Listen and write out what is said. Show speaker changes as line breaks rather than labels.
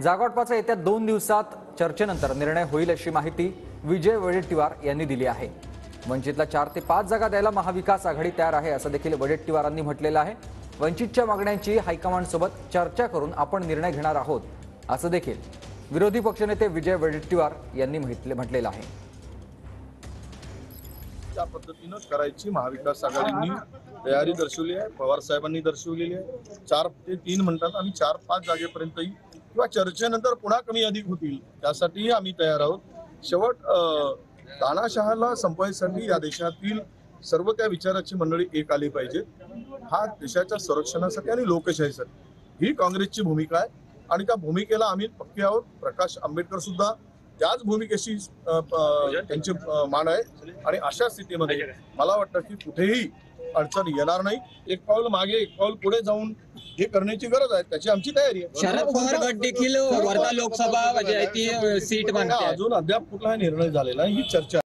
जागावाटपाचा येत्या 2 दिवसात चर्चेनंतर निर्णय होईल अशी माहिती विजय वडेट्टीवार यांनी दिली आहे। वंचितला 4 ते 5 जागा द्यायला महाविकास आघाडी तयार आहे असं देखील वडेट्टीवारांनी म्हटलेलं आहे। वंचितच्या मागण्यांची हायकमांडसोबत चर्चा करून आपण निर्णय घेणार आहोत असं देखील विरोधी पक्षनेते विजय वडेट्टीवार यांनी म्हटलेलं आहे।
त्या पद्धतीने करायची महाविकास आघाडींनी तयारी दर्शवली आहे, पवार साहेबांनी दर्शवलेली आहे। 4 ते 3 म्हणतात, आम्ही 4-5 जागेपर्यंतही किंवा चर्चेनंतर पुन्हा कमी अधिक होतील त्यासाठीही आम्ही तयार आहोत। शेवट तानाशहाला संपवायसाठी या देशातील सर्व त्या विचाराची मंडळी एक आली पाहिजे। हा देशाच्या संरक्षणासाठी आणि लोकशाहीसाठी ही काँग्रेसची भूमिका आहे आणि त्या भूमिकेला आम्ही पक्के आहोत। प्रकाश आंबेडकर सुद्धा त्याच भूमिकेशी त्यांचे मान आहे आणि अशा स्थितीमध्ये मला वाटतं की कुठेही अडचण येणार नाही। एक पाऊल मागे एक पाऊल पुढे जाऊन हे करण्याची गरज आहे, त्याची आमची तयारी आहे।
शरद पवार गट देखील वर्धा लोकसभा सीट मागते,
अजून अद्याप कुठलाही निर्णय झालेला ही चर्चा